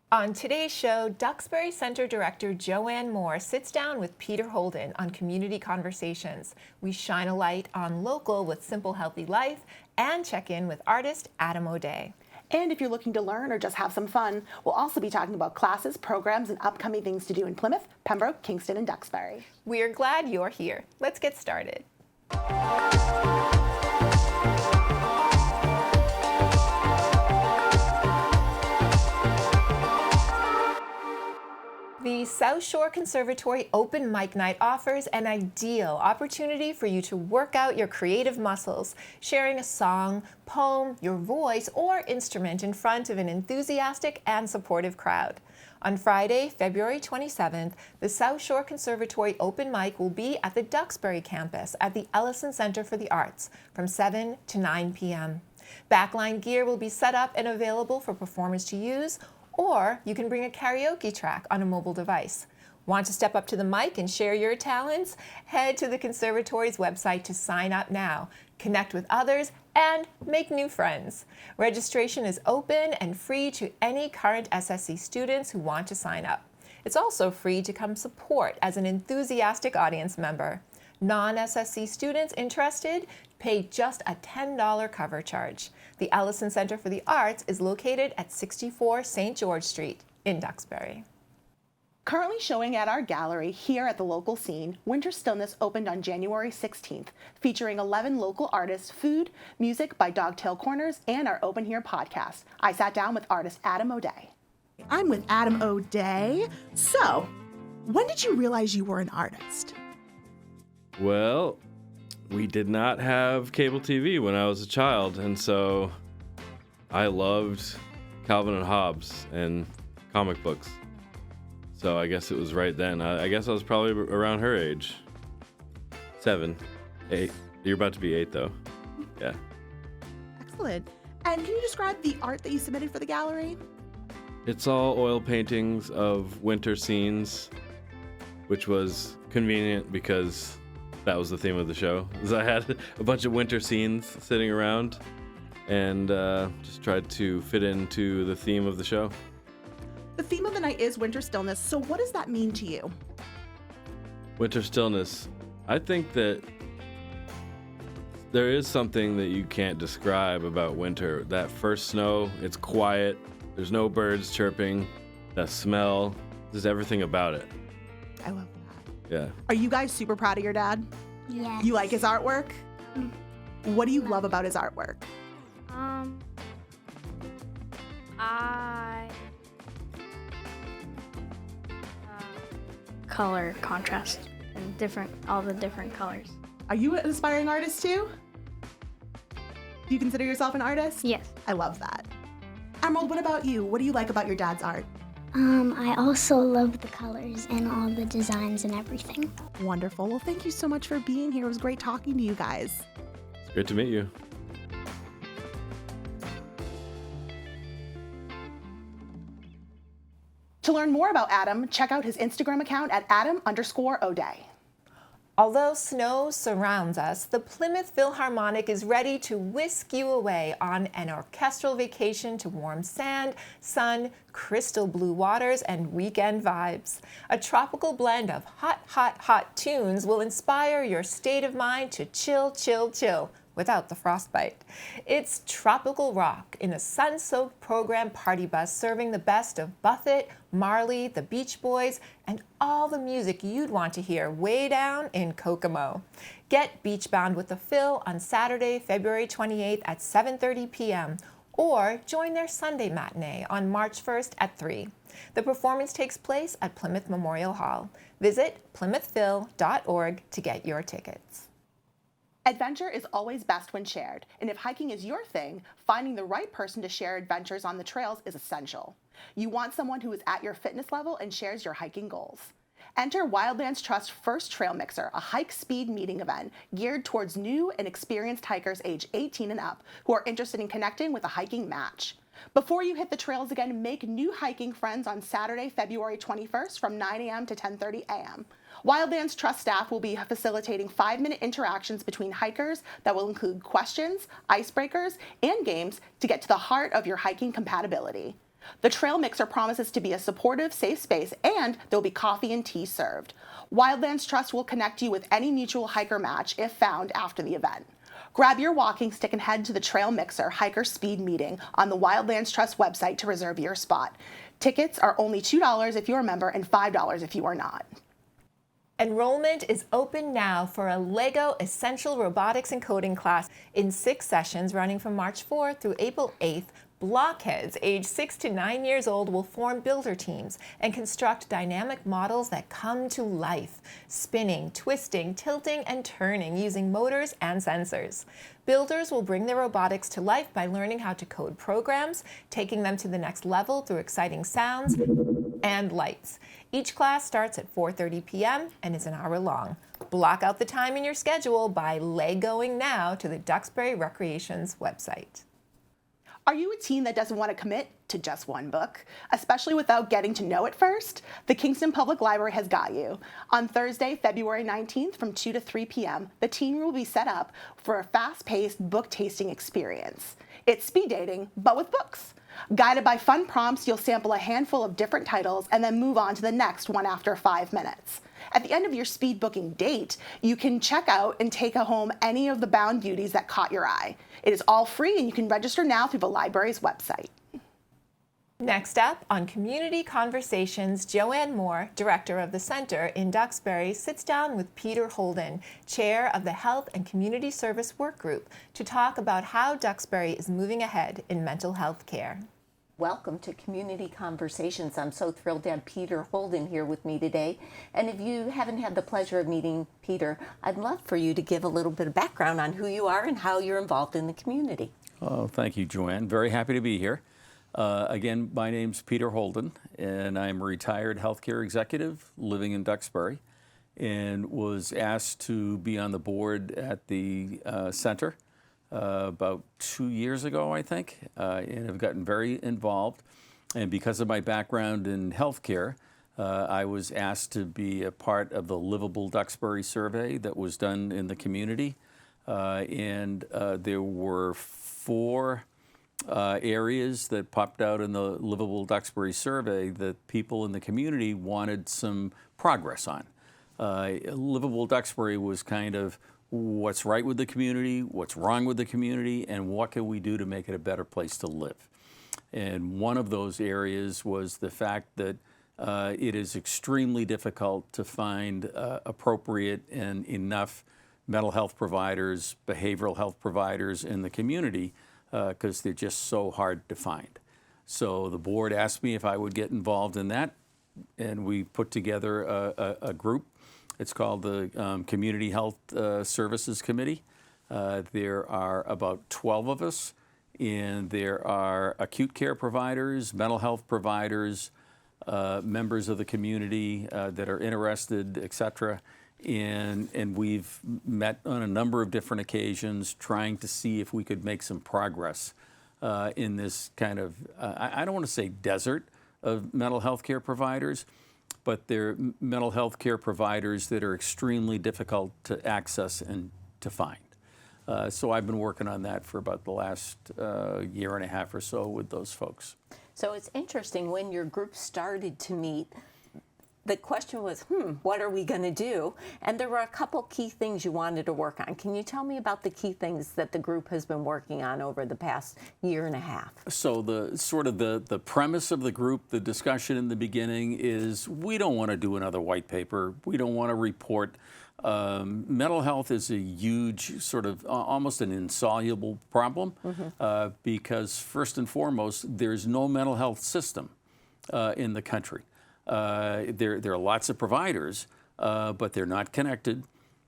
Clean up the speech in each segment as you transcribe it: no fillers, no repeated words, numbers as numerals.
On today's show, Duxbury Center Director Joanne Moore sits down with Peter Holden on community conversations. We shine a light on local with Simple Healthy Life and check in with artist Adam O'Day. And if you're looking to learn or just have some fun, we'll also be talking about classes, programs, and upcoming things to do in Plymouth, Pembroke, Kingston, and Duxbury. We're glad you're here. Let's get started. The South Shore Conservatory Open Mic Night offers an ideal opportunity for you to work out your creative muscles, sharing a song, poem, your voice, or instrument in front of an enthusiastic and supportive crowd. On Friday, February 27th, the South Shore Conservatory Open Mic will be at the Duxbury campus at the Ellison Center for the Arts from 7 to 9 p.m. Backline gear will be set up and available for performers to use, or you can bring a karaoke track on a mobile device. Want to step up to the mic and share your talents? Head to the Conservatory's website to sign up now, connect with others, and make new friends. Registration is open and free to any current SSC students who want to sign up. It's also free to come support as an enthusiastic audience member. Non-SSC students interested pay just a $10 cover charge. The Ellison Center for the Arts is located at 64 St. George Street in Duxbury. Currently showing at our gallery here at the local scene, Winter Stillness opened on January 16th, featuring 11 local artists, food, music by Dogtail Corners, and our Open Here podcast. I sat down with artist Adam O'Day. I'm with Adam O'Day. So, when did you realize you were an artist? Well, we did not have cable TV when I was a child, and so I loved Calvin and Hobbes and comic books. So I guess it was right then. I guess I was probably around her age. 7, 8. You're about to be 8, though. Yeah. Excellent. And can you describe the art that you submitted for the gallery? It's all oil paintings of winter scenes, which was convenient because that was the theme of the show. I had a bunch of winter scenes sitting around and just tried to fit into the theme of the show. The theme of the night is Winter Stillness, so what does that mean to you? Winter stillness. I think that there is something that you can't describe about winter. That first snow, it's quiet, there's no birds chirping, that smell, there's everything about it. I love that. Yeah. Are you guys super proud of your dad? Yes. You like his artwork? What do you love about his artwork? I color contrast and all the different colors. Are you an aspiring artist too? Do you consider yourself an artist? Yes. I love that. Emerald, what about you? What do you like about your dad's art? I also love the colors and all the designs and everything. Wonderful. Well, thank you so much for being here. It was great talking to you guys. It's great to meet you. To learn more about Adam, check out his Instagram account at Adam_O'Day. Although snow surrounds us, the Plymouth Philharmonic is ready to whisk you away on an orchestral vacation to warm sand, sun, crystal blue waters, and weekend vibes. A tropical blend of hot, hot, hot tunes will inspire your state of mind to chill, chill, chill without the frostbite. It's tropical rock in a sun-soaked program party bus serving the best of Buffett, Marley, the Beach Boys, and all the music you'd want to hear way down in Kokomo. Get beachbound with the Phil on Saturday, February 28th at 7:30 p.m. or join their Sunday matinee on March 1st at 3. The performance takes place at Plymouth Memorial Hall. Visit plymouthphil.org to get your tickets. Adventure is always best when shared, and if hiking is your thing, finding the right person to share adventures on the trails is essential. You want someone who is at your fitness level and shares your hiking goals. Enter Wildlands Trust First Trail Mixer, a hike speed meeting event geared towards new and experienced hikers age 18 and up who are interested in connecting with a hiking match. Before you hit the trails again, make new hiking friends on Saturday, February 21st from 9 a.m. to 10:30 a.m. Wildlands Trust staff will be facilitating 5-minute interactions between hikers that will include questions, icebreakers, and games to get to the heart of your hiking compatibility. The trail mixer promises to be a supportive, safe space, and there'll be coffee and tea served. Wildlands Trust will connect you with any mutual hiker match if found after the event. Grab your walking stick and head to the Trail Mixer Hiker Speed Meeting on the Wildlands Trust website to reserve your spot. Tickets are only $2 if you're a member and $5 if you are not. Enrollment is open now for a LEGO Essential Robotics and Coding class in 6 sessions running from March 4th through April 8th. Blockheads aged 6 to 9 years old will form builder teams and construct dynamic models that come to life, spinning, twisting, tilting, and turning using motors and sensors. Builders will bring their robotics to life by learning how to code programs, taking them to the next level through exciting sounds and lights. Each class starts at 4:30 p.m. and is an hour long. Block out the time in your schedule by Legoing now to the Duxbury Recreations website. Are you a teen that doesn't want to commit to just one book, especially without getting to know it first? The Kingston Public Library has got you. On Thursday, February 19th from 2 to 3 p.m., the teen room will be set up for a fast-paced book tasting experience. It's speed dating, but with books. Guided by fun prompts, you'll sample a handful of different titles and then move on to the next one after 5 minutes. At the end of your speed booking date, you can check out and take home any of the bound beauties that caught your eye. It is all free and you can register now through the library's website. Next up on Community Conversations, Joanne Moore, director of the Center in Duxbury, sits down with Peter Holden, chair of the Health and Community Service Work Group, to talk about how Duxbury is moving ahead in mental health care. Welcome to Community Conversations. I'm so thrilled to have Peter Holden here with me today. And if you haven't had the pleasure of meeting Peter, I'd love for you to give a little bit of background on who you are and how you're involved in the community. Oh, thank you, Joanne. Very happy to be here. Again, my name's Peter Holden, and I'm a retired healthcare executive living in Duxbury, and was asked to be on the board at the center about 2 years ago, I think, and have gotten very involved. And because of my background in healthcare, I was asked to be a part of the Livable Duxbury survey that was done in the community. And there were 4 areas that popped out in the Livable Duxbury survey that people in the community wanted some progress on. Livable Duxbury was kind of what's right with the community, what's wrong with the community, and what can we do to make it a better place to live. And one of those areas was the fact that it is extremely difficult to find appropriate and enough mental health providers, behavioral health providers in the community, because they're just so hard to find. So the board asked me if I would get involved in that, and we put together a group. It's called the Community Health Services Committee. There are about 12 of us, and there are acute care providers, mental health providers, members of the community that are interested, et cetera. And we've met on a number of different occasions trying to see if we could make some progress in this kind of, I don't want to say desert of mental health care providers, but they're mental health care providers that are extremely difficult to access and to find. So I've been working on that for about the last year and a half or so with those folks. So it's interesting, when your group started to meet, the question was, what are we going to do? And there were a couple key things you wanted to work on. Can you tell me about the key things that the group has been working on over the past year and a half? So the premise of the group, the discussion in the beginning is, we don't want to do another white paper. We don't want to report. Mental health is a huge, sort of almost an insoluble problem, because first and foremost, there's no mental health system in the country. There are lots of providers, but they're not connected.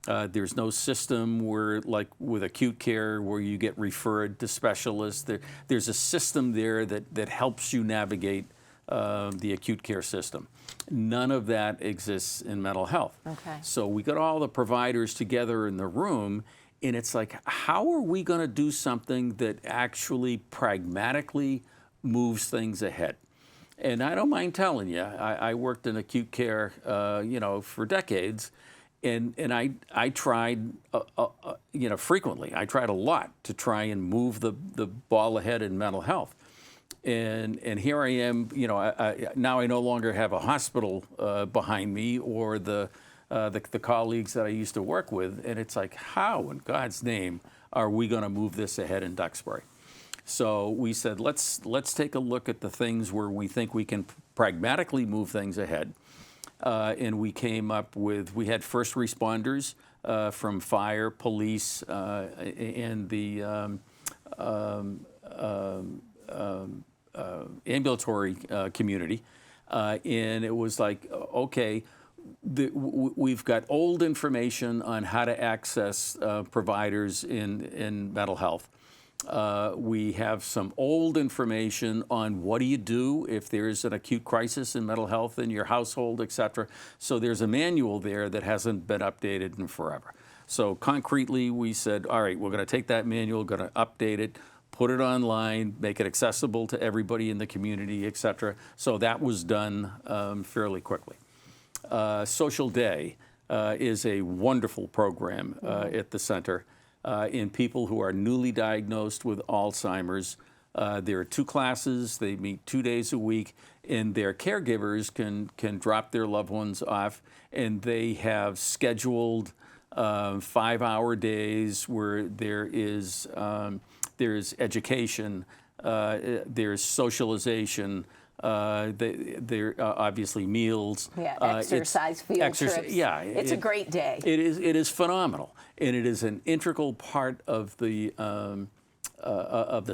There's no system where, like with acute care, where you get referred to specialists. There's a system there that helps you navigate the acute care system. None of that exists in mental health. Okay. So we got all the providers together in the room, and it's like, how are we going to do something that actually pragmatically moves things ahead? And I don't mind telling you, I worked in acute care, for decades, and I tried, frequently. I tried a lot to try and move the ball ahead in mental health. And here I am, you know, now I no longer have a hospital behind me or the colleagues that I used to work with, and it's like, how in God's name are we going to move this ahead in Duxbury? So we said, let's take a look at the things where we think we can pragmatically move things ahead. And we came up with, we had first responders from fire, police, and the ambulatory community. And it was like, okay, we've got old information on how to access providers in mental health. We have some old information on what do you do if there's an acute crisis in mental health in your household, et cetera. So there's a manual there that hasn't been updated in forever. So concretely, we said, all right, we're going to take that manual, going to update it, put it online, make it accessible to everybody in the community, et cetera. So that was done fairly quickly. Social Day is a wonderful program at the center in people who are newly diagnosed with Alzheimer's. There are 2 classes, they meet 2 days a week, and their caregivers can drop their loved ones off, and they have scheduled 5-hour days where there's education, there's socialization, there obviously meals. Yeah, exercise, field trips. Yeah, it's a great day. It is phenomenal, and it is an integral part of the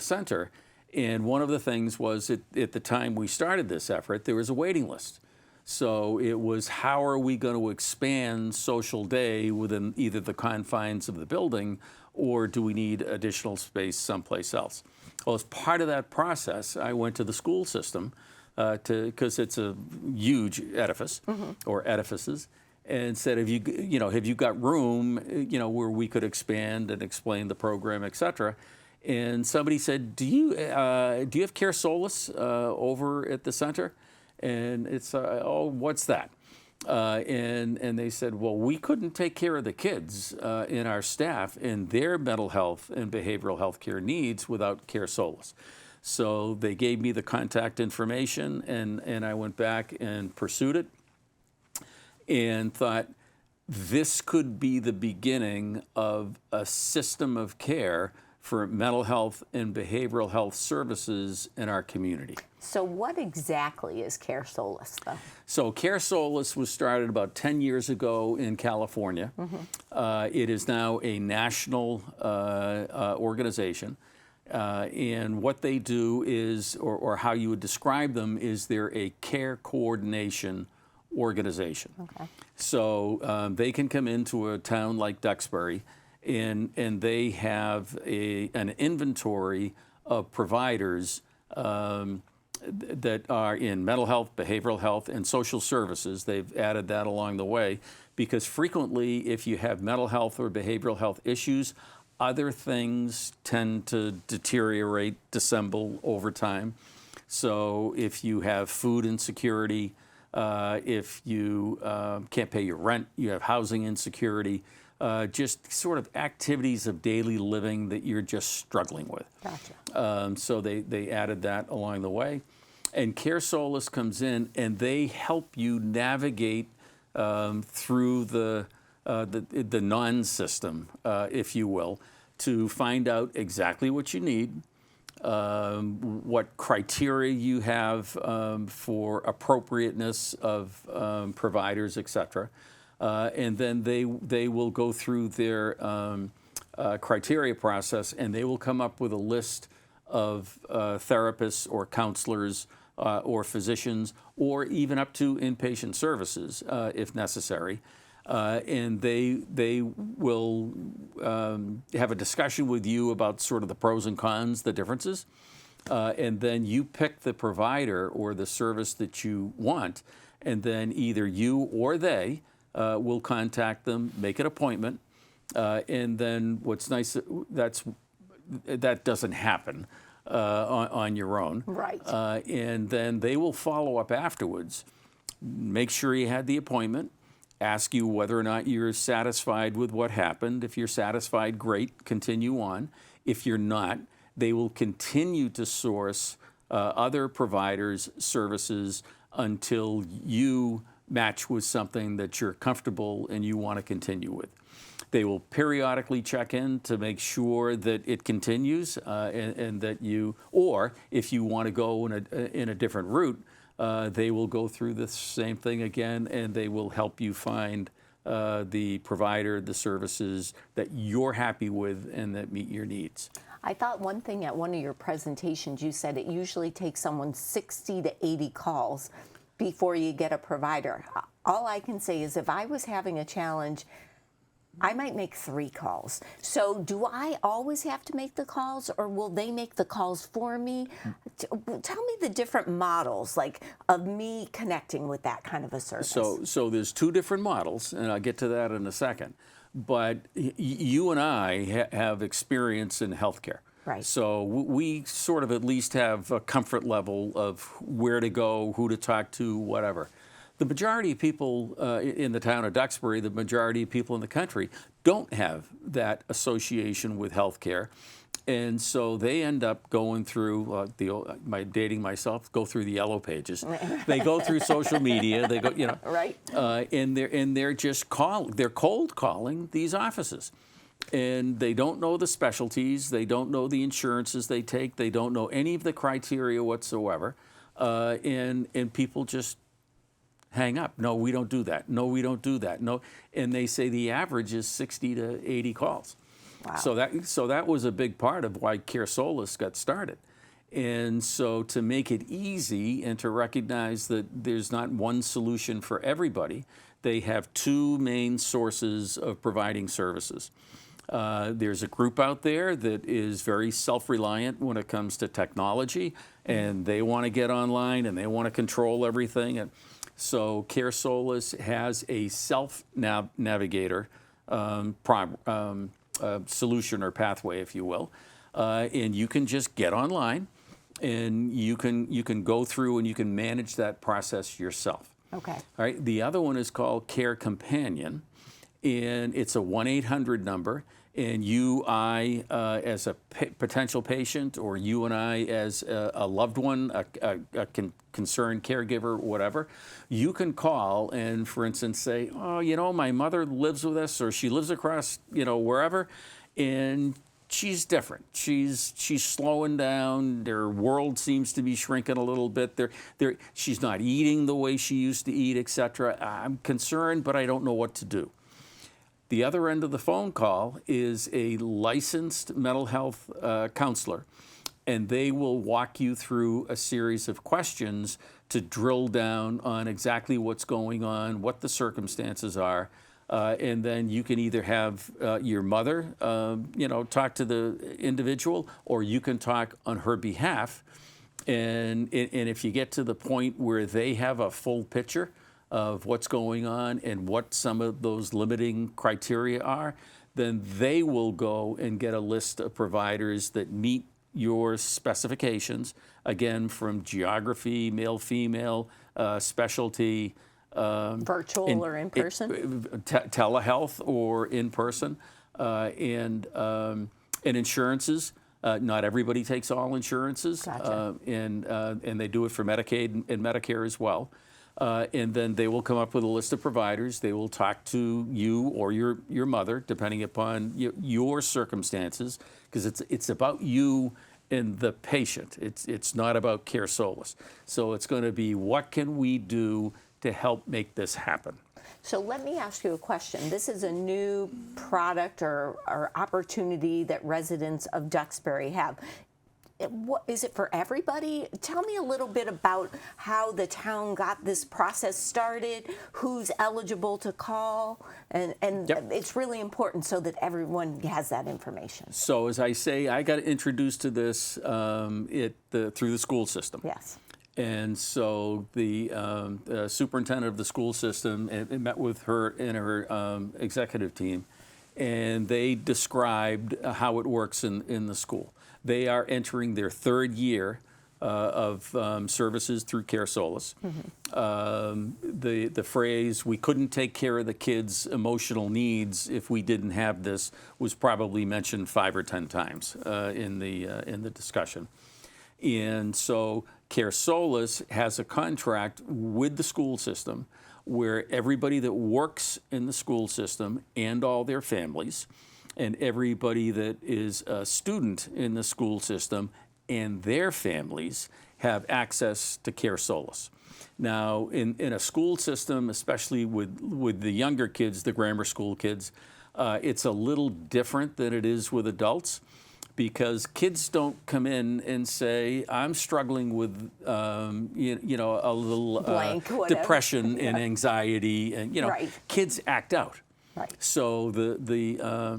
center. And one of the things was at the time we started this effort, there was a waiting list. So it was, how are we going to expand Social Day within either the confines of the building, or do we need additional space someplace else? Well, as part of that process, I went to the school system because it's a huge edifice or edifices, and said, have you got room, where we could expand and explain the program, et cetera? And somebody said, do you have Care Solace over at the center? And it's, oh, what's that? And they said, well, we couldn't take care of the kids in our staff and their mental health and behavioral health care needs without Care Solace. So they gave me the contact information, and I went back and pursued it and thought, this could be the beginning of a system of care for mental health and behavioral health services in our community. So what exactly is Care Solace, though? So Care Solace was started about 10 years ago in California. It is now a national organization. And what they do is, or how you would describe them, is they're a care coordination organization. Okay. So they can come into a town like Duxbury, and they have an inventory of providers that are in mental health, behavioral health, and social services. They've added that along the way, because frequently if you have mental health or behavioral health issues, other things tend to deteriorate, dissemble over time. So if you have food insecurity, if you can't pay your rent, you have housing insecurity, just sort of activities of daily living that you're just struggling with. Gotcha. So they added that along the way. And Care Solace comes in, and they help you navigate through the non-system, if you will, to find out exactly what you need, what criteria you have for appropriateness of providers, et cetera. And then they will go through their criteria process, and they will come up with a list of therapists or counselors or physicians, or even up to inpatient services if necessary. And they will have a discussion with you about sort of the pros and cons, the differences. And then you pick the provider or the service that you want, and then either you or they will contact them, make an appointment, and then what's nice, that doesn't happen on your own. Right. And then they will follow up afterwards, make sure you had the appointment, ask you whether or not you're satisfied with what happened. If you're satisfied, great, continue on. If you're not, they will continue to source other providers' services until you match with something that you're comfortable and you want to continue with. They will periodically check in to make sure that it continues and that you, or if you want to go in a different route, they will go through the same thing again, and they will help you find the provider, the services that you're happy with and that meet your needs. I thought one thing at one of your presentations, you said it usually takes someone 60 to 80 calls before you get a provider. All I can say is if I was having a challenge, I might make 3 calls. So do I always have to make the calls, or will they make the calls for me? Tell me the different models, like, of me connecting with that kind of a service. So there's 2 different models, and I'll get to that in a second. But you and I have experience in healthcare. Right. So we sort of at least have a comfort level of where to go, who to talk to, whatever. The majority of people in the town of Duxbury, the majority of people in the country, don't have that association with healthcare. And so they end up going through dating myself, go through the yellow pages. They go through social media. They go, right. And they're just they're cold calling these offices, and they don't know the specialties. They don't know the insurances they take. They don't know any of the criteria whatsoever, and people just hang up. No, we don't do that. No, we don't do that. No, and they say the average is 60 to 80 calls. Wow. So that was a big part of why Care Solus got started. And so to make it easy and to recognize that there's not one solution for everybody, they have 2 main sources of providing services. There's a group out there that is very self-reliant when it comes to technology, and they want to get online and they want to control everything. And so Care Solus has a self-navigator solution or pathway, if you will, and you can just get online, and you can go through and you can manage that process yourself. Okay. All right. The other one is called Care Companion, and it's a 1-800 number. And I, as a potential patient, or you and I as a loved one, a concerned caregiver, whatever, you can call and, for instance, say, oh, my mother lives with us, or she lives across, wherever, and she's different. She's slowing down. Their world seems to be shrinking a little bit. She's not eating the way she used to eat, etc. I'm concerned, but I don't know what to do. The other end of the phone call is a licensed mental health counselor, and they will walk you through a series of questions to drill down on exactly what's going on, what the circumstances are, and then you can either have your mother, talk to the individual, or you can talk on her behalf. And if you get to the point where they have a full picture of what's going on and what some of those limiting criteria are, then they will go and get a list of providers that meet your specifications, again, from geography, male, female, specialty. Virtual or in person? Telehealth or in person, and insurances. Not everybody takes all insurances. Gotcha. And they do it for Medicaid and Medicare as well. And then they will come up with a list of providers. They will talk to you or your mother, depending upon your circumstances, because it's about you and the patient. It's not about Care Solus. So it's going to be, what can we do to help make this happen? So let me ask you a question. This is a new product or opportunity that residents of Duxbury have. Is it for everybody? Tell me a little bit about how the town got this process started, who's eligible to call, and Yep. It's really important so that everyone has that information. So as I say, I got introduced to this through the school system. Yes. And so the superintendent of the school system met with her and her executive team, and they described how it works in the school. They are entering their 3rd year of services through Care Solus. Mm-hmm. The phrase, "we couldn't take care of the kids' emotional needs if we didn't have this," was probably mentioned 5 or 10 times in the discussion. And so Care Solace has a contract with the school system where everybody that works in the school system and all their families, and everybody that is a student in the school system and their families have access to Care Solace. Now, in a school system, especially with the younger kids, the grammar school kids, it's a little different than it is with adults, because kids don't come in and say, I'm struggling with, you know, a little Blank, depression and anxiety, and, you know, Right. kids act out. Right. So the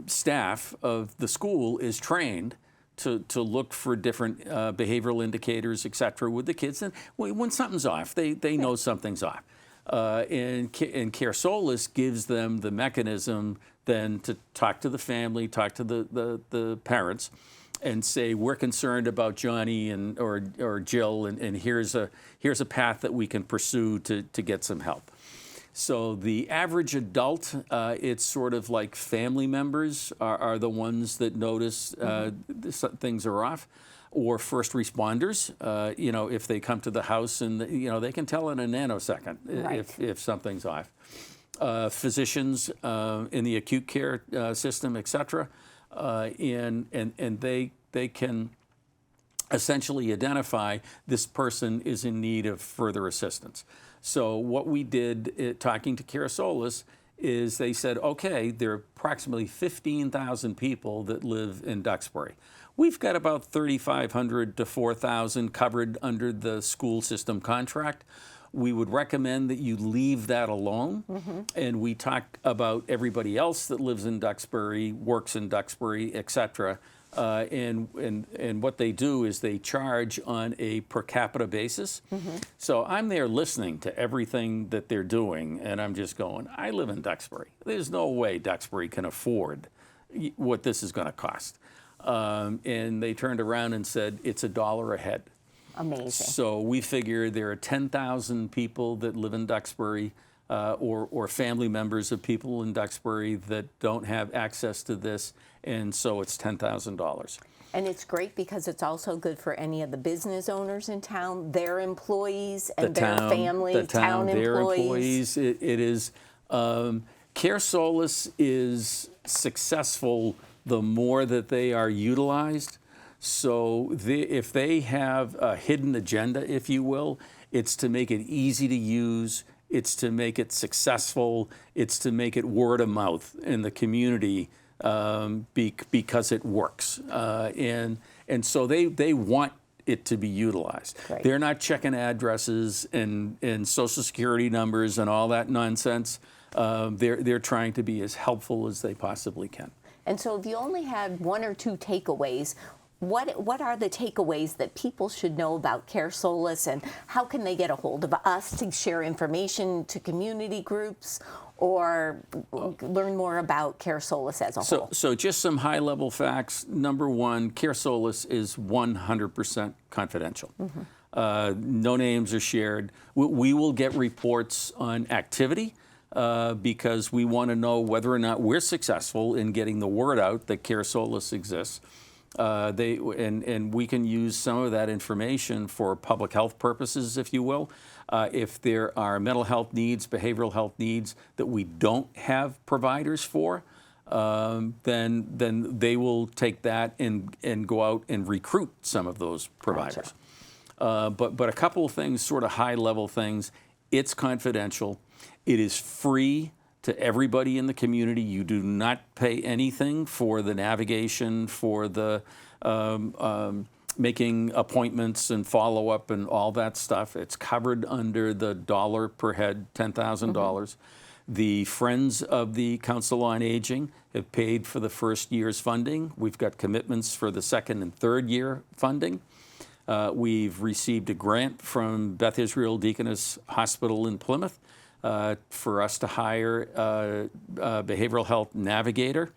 staff of the school is trained to look for different behavioral indicators, et cetera, with the kids. And when something's off, they know something's off. And Care Solace gives them the mechanism then to talk to the family, talk to the parents, and say, we're concerned about Johnny or Jill, and here's a path that we can pursue to get some help. So the average adult, it's sort of like family members are the ones that notice things are off, or first responders. You know, if they come to the house and you know, they can tell in a nanosecond if something's off. Physicians in the acute care system, et cetera, and they can essentially identify this person is in need of further assistance. So what we did talking to Care Solace is they said, okay, there are approximately 15,000 people that live in Duxbury. We've got about 3,500 to 4,000 covered under the school system contract. We would recommend that you leave that alone. And we talk about everybody else that lives in Duxbury, works in Duxbury, et cetera. And what they do is they charge on a per capita basis. So I'm there listening to everything that they're doing, and I'm just going, I live in Duxbury. There's no way Duxbury can afford what this is going to cost. And they turned around and said, it's $1 a head. Amazing. So we figure there are 10,000 people that live in Duxbury, or family members of people in Duxbury that don't have access to this, and so it's $10,000. And it's great because it's also good for any of the business owners in town, their employees and their family, town their employees. It is, Care Solace is successful the more that they are utilized. So if they have a hidden agenda, if you will, it's to make it easy to use, it's to make it successful, it's to make it word of mouth in the community because it works. And so they want it to be utilized. Right. They're not checking addresses and social security numbers and all that nonsense. They're trying to be as helpful as they possibly can. And so if you only had one or two takeaways, what are the takeaways that people should know about Care Solace, and how can they get a hold of us to share information to community groups or learn more about Care Solace as a whole? So just some high-level facts. Number one, Care Solace is 100% confidential. No names are shared. We will get reports on activity because we want to know whether or not we're successful in getting the word out that Care Solace exists. And we can use some of that information for public health purposes, if you will. If there are mental health needs, behavioral health needs that we don't have providers for, then they will take that and go out and recruit some of those providers. But a couple of things, sort of high-level things. It's confidential. It is free to everybody in the community. You do not pay anything for the navigation, for the making appointments and follow-up and all that stuff. It's covered under the $1 per head, $10,000. The Friends of the Council on Aging have paid for the first year's funding. We've got commitments for the second and third year funding. We've received a grant from Beth Israel Deaconess Hospital in Plymouth for us to hire a behavioral health navigator,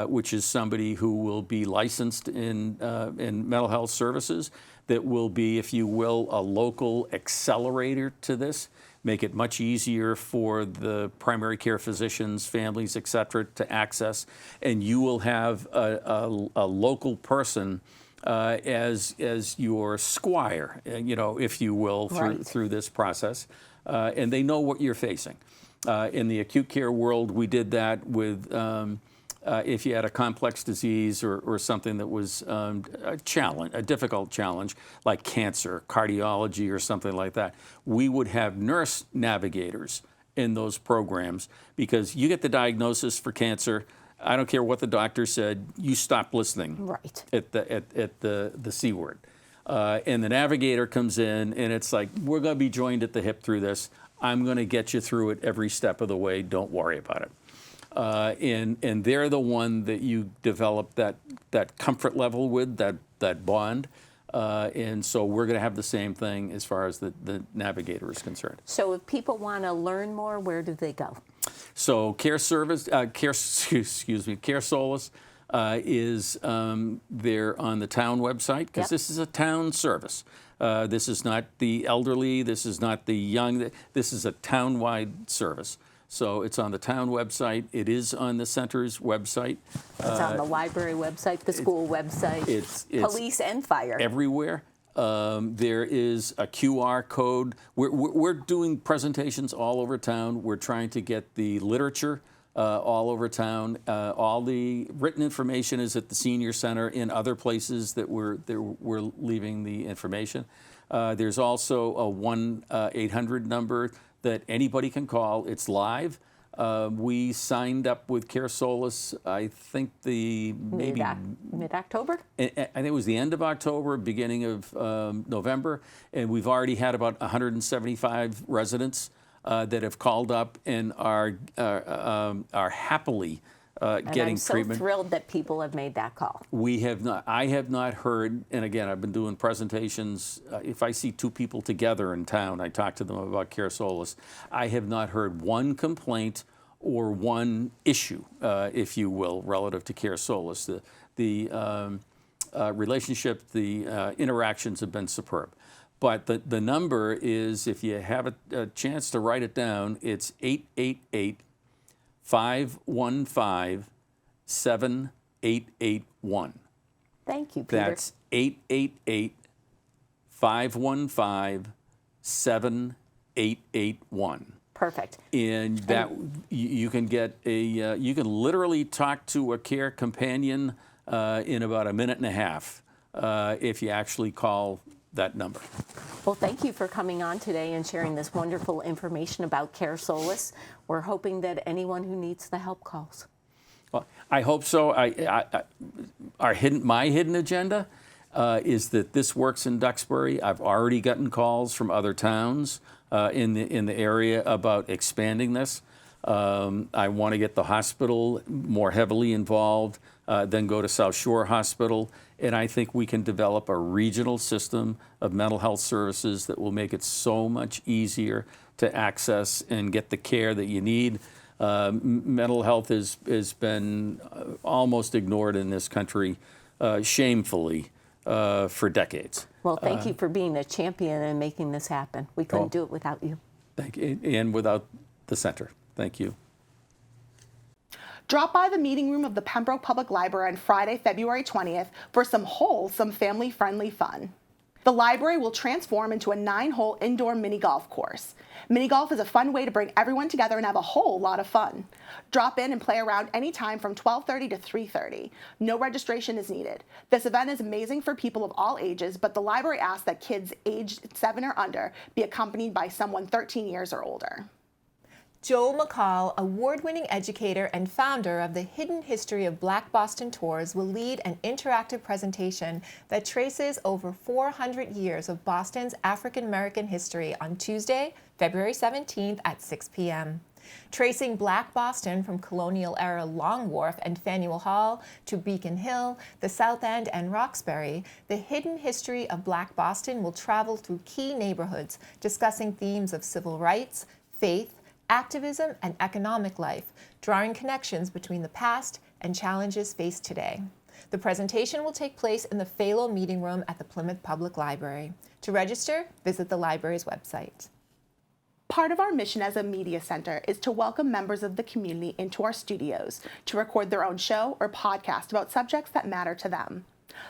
which is somebody who will be licensed in mental health services, that will be, if you will, a local accelerator to this, make it much easier for the primary care physicians, families, et cetera, to access. And you will have a local person as your squire, if you will, through this process, and they know what you're facing. In the acute care world, we did that with if you had a complex disease or something that was a difficult challenge, like cancer, cardiology, or something like that. We would have nurse navigators in those programs, because you get the diagnosis for cancer. I don't care what the doctor said, you stop listening at the C word. And the navigator comes in, and it's like, we're going to be joined at the hip through this. I'm going to get you through it every step of the way. Don't worry about it. And they're the one that you develop that comfort level with, that bond. And so we're going to have the same thing as far as the navigator is concerned. So if people want to learn more, where do they go? So Care Solace is there on the town website, because this is a town service. This is not the elderly, this is not the young, this is a town-wide service. So it's on the town website. It is on the center's website. It's on the library website, the school website, it's police and fire. Everywhere. There is a QR code. We're doing presentations all over town. We're trying to get the literature all over town. All the written information is at the senior center in other places that we're leaving the information. There's also a 1-800 number that anybody can call. It's live. We signed up with Care Solace, I think mid-October? I think it was the end of October, beginning of November, and we've already had about 175 residents that have called up and are happily getting treatment. I'm so thrilled that people have made that call. We have not. I have not heard, and again, I've been doing presentations. If I see two people together in town, I talk to them about Care Solace. I have not heard one complaint or one issue, if you will, relative to Care Solace. The relationship, the interactions have been superb. But the number is, if you have a chance to write it down, it's 888-515-7881. Thank you, Peter. That's 888-515-7881. Perfect. And that you can get you can literally talk to a care companion in about a minute and a half if you actually call that number. Well, thank you for coming on today and sharing this wonderful information about Care Solace. We're hoping that anyone who needs the help calls. Well, I hope so. My hidden agenda is that this works in Duxbury. I've already gotten calls from other towns in the area about expanding this. I want to get the hospital more heavily involved, then go to South Shore Hospital, and I think we can develop a regional system of mental health services that will make it so much easier to access and get the care that you need. Mental health has been almost ignored in this country, shamefully, for decades. Well, thank you for being a champion and making this happen. We couldn't do it without you. Thank you, and without the center. Thank you. Drop by the meeting room of the Pembroke Public Library on Friday, February 20th for some wholesome family-friendly fun. The library will transform into a 9-hole indoor mini golf course. Mini golf is a fun way to bring everyone together and have a whole lot of fun. Drop in and play around anytime from 12:30 to 3:30. No registration is needed. This event is amazing for people of all ages, but the library asks that kids aged 7 or under be accompanied by someone 13 years or older. Joel McCall, award-winning educator and founder of the Hidden History of Black Boston Tours, will lead an interactive presentation that traces over 400 years of Boston's African-American history on Tuesday, February 17th at 6 p.m. Tracing Black Boston from colonial-era Long Wharf and Faneuil Hall to Beacon Hill, the South End, and Roxbury, the Hidden History of Black Boston will travel through key neighborhoods, discussing themes of civil rights, faith, activism, and economic life, drawing connections between the past and challenges faced today. The presentation will take place in the Phalo Meeting Room at the Plymouth Public Library. To register, visit the library's website. Part of our mission as a media center is to welcome members of the community into our studios to record their own show or podcast about subjects that matter to them.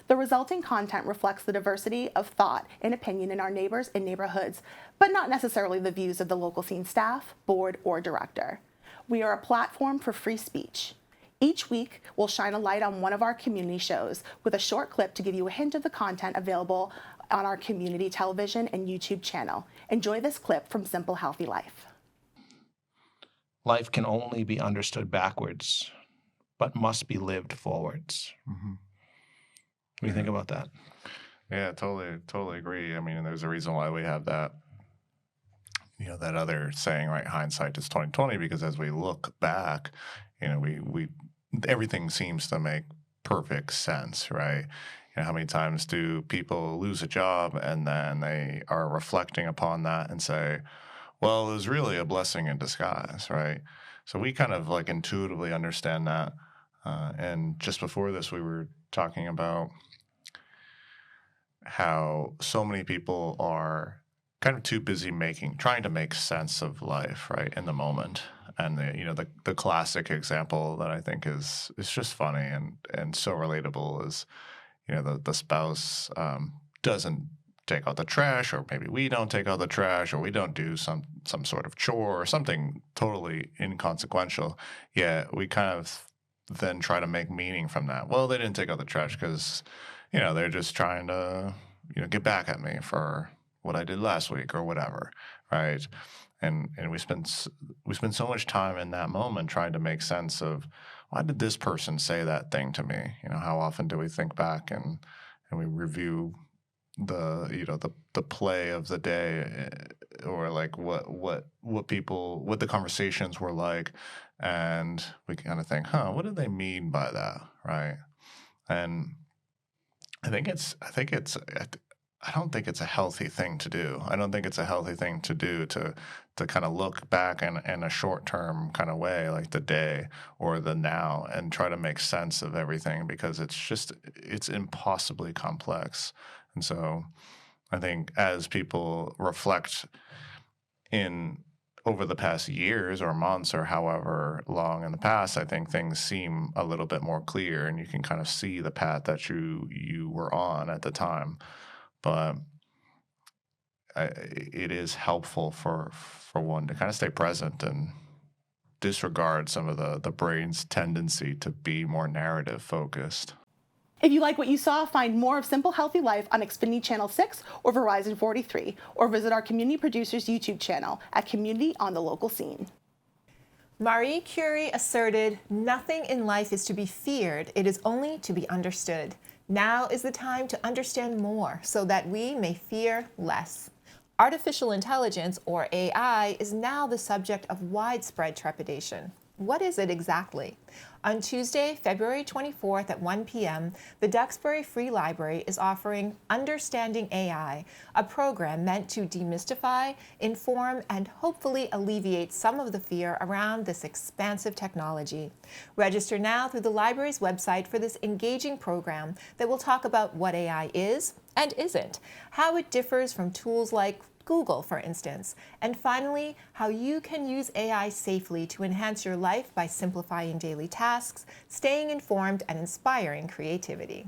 The resulting content reflects the diversity of thought and opinion in our neighbors and neighborhoods, but not necessarily the views of the local scene staff, board, or director. We are a platform for free speech. Each week, we'll shine a light on one of our community shows with a short clip to give you a hint of the content available on our community television and YouTube channel. Enjoy this clip from Simple Healthy Life. Life can only be understood backwards, but must be lived forwards. Mm-hmm. What do you think about that? Yeah, totally agree. I mean, there's a reason why we have that, that other saying, right? Hindsight is 20/20, because as we look back, we everything seems to make perfect sense, right? How many times do people lose a job and then they are reflecting upon that and say, well, it was really a blessing in disguise, right? So we kind of like intuitively understand that. And just before this, we were talking about how so many people are kind of too busy trying to make sense of life, right, in the moment. And the classic example that I think is just funny and so relatable is, the spouse doesn't take out the trash, or maybe we don't take out the trash, or we don't do some sort of chore or something totally inconsequential. Yet we kind of then try to make meaning from that. Well, they didn't take out the trash because, they're just trying to, get back at me for what I did last week or whatever, right? And we spend so much time in that moment trying to make sense of, why did this person say that thing to me? How often do we think back and we review the play of the day, or like what the conversations were like, and we kind of think, what did they mean by that, right? And I don't think it's a healthy thing to do. I don't think it's a healthy thing to do to kind of look back in a short-term kind of way, like the day or the now, and try to make sense of everything, because it's impossibly complex. And so I think as people reflect over the past years or months or however long in the past, I think things seem a little bit more clear, and you can kind of see the path that you were on at the time. But it is helpful for one to kind of stay present and disregard some of the brain's tendency to be more narrative focused. If you like what you saw, find more of Simple Healthy Life on Xfinity Channel 6 or Verizon 43, or visit our community producers YouTube channel at Community on the Local Scene. Marie Curie asserted, "Nothing in life is to be feared, it is only to be understood. Now is the time to understand more so that we may fear less." Artificial intelligence, or AI, is now the subject of widespread trepidation. What is it exactly? On Tuesday, February 24th at 1 p.m., the Duxbury Free Library is offering Understanding AI, a program meant to demystify, inform, and hopefully alleviate some of the fear around this expansive technology. Register now through the library's website for this engaging program that will talk about what AI is and isn't, how it differs from tools like Google, for instance, and finally, how you can use AI safely to enhance your life by simplifying daily tasks, staying informed, and inspiring creativity.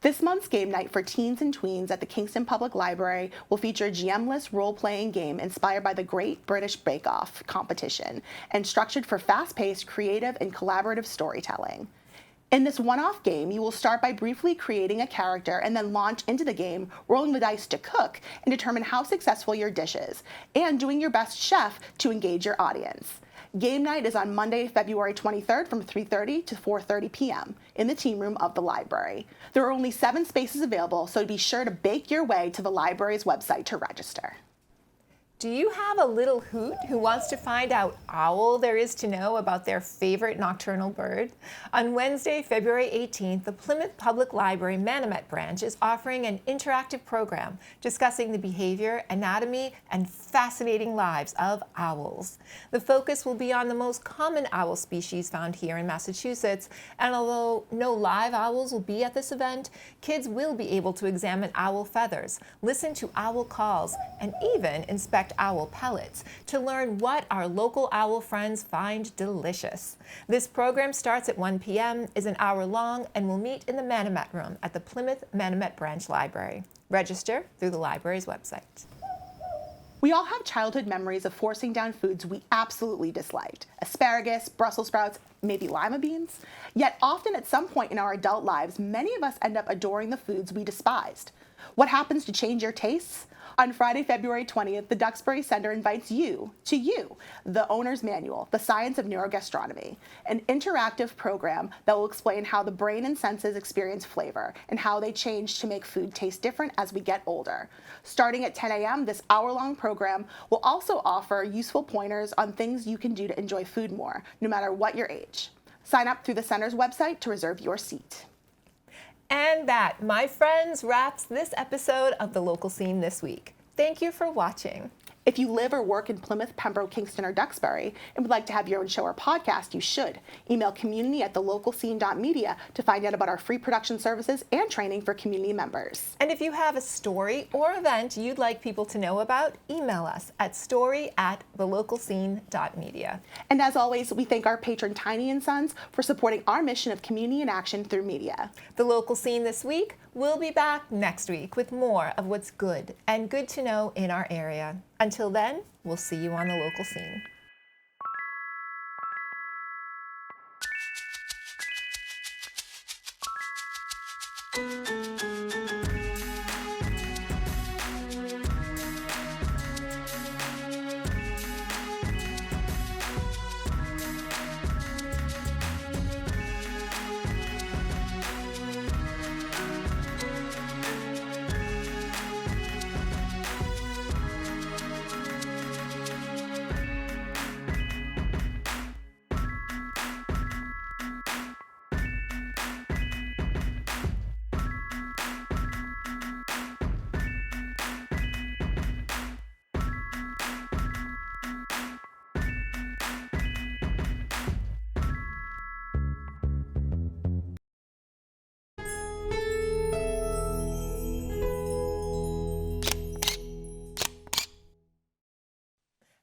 This month's game night for teens and tweens at the Kingston Public Library will feature a GM-less role-playing game inspired by the Great British Bake Off competition and structured for fast-paced, creative, and collaborative storytelling. In this one-off game, you will start by briefly creating a character and then launch into the game, rolling the dice to cook and determine how successful your dish is, and doing your best chef to engage your audience. Game night is on Monday, February 23rd from 3:30 to 4:30 p.m. in the team room of the library. There are only 7 spaces available, so be sure to bake your way to the library's website to register. Do you have a little hoot who wants to find out all there is to know about their favorite nocturnal bird? On Wednesday, February 18th, the Plymouth Public Library Manomet branch is offering an interactive program discussing the behavior, anatomy, and fascinating lives of owls. The focus will be on the most common owl species found here in Massachusetts, and although no live owls will be at this event, kids will be able to examine owl feathers, listen to owl calls, and even inspect select owl pellets to learn what our local owl friends find delicious. This program starts at 1 p.m., is an hour long, and will meet in the Manomet Room at the Plymouth Manomet Branch Library. Register through the library's website. We all have childhood memories of forcing down foods we absolutely disliked. Asparagus, Brussels sprouts, maybe lima beans. Yet often at some point in our adult lives, many of us end up adoring the foods we despised. What happens to change your tastes? On Friday, February 20th, the Duxbury Center invites you, the Owner's Manual, The Science of Neurogastronomy, an interactive program that will explain how the brain and senses experience flavor and how they change to make food taste different as we get older. Starting at 10 a.m., this hour-long program will also offer useful pointers on things you can do to enjoy food more, no matter what your age. Sign up through the center's website to reserve your seat. And that, my friends, wraps this episode of The Local Scene this week. Thank you for watching. If you live or work in Plymouth, Pembroke, Kingston, or Duxbury and would like to have your own show or podcast, you should. Email community@thelocalscene.media to find out about our free production services and training for community members. And if you have a story or event you'd like people to know about, email us at story@thelocalscene.media. And as always, we thank our patron Tiny & Sons for supporting our mission of community in action through media. The Local Scene this week, we'll be back next week with more of what's good and good to know in our area. Until then, we'll see you on The Local Scene.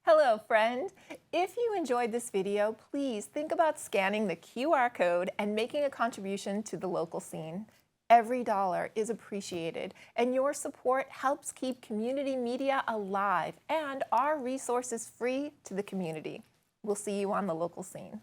Hello, friend. If you enjoyed this video, please think about scanning the QR code and making a contribution to The Local Scene. Every dollar is appreciated, and your support helps keep community media alive and our resources free to the community. We'll see you on The Local Scene.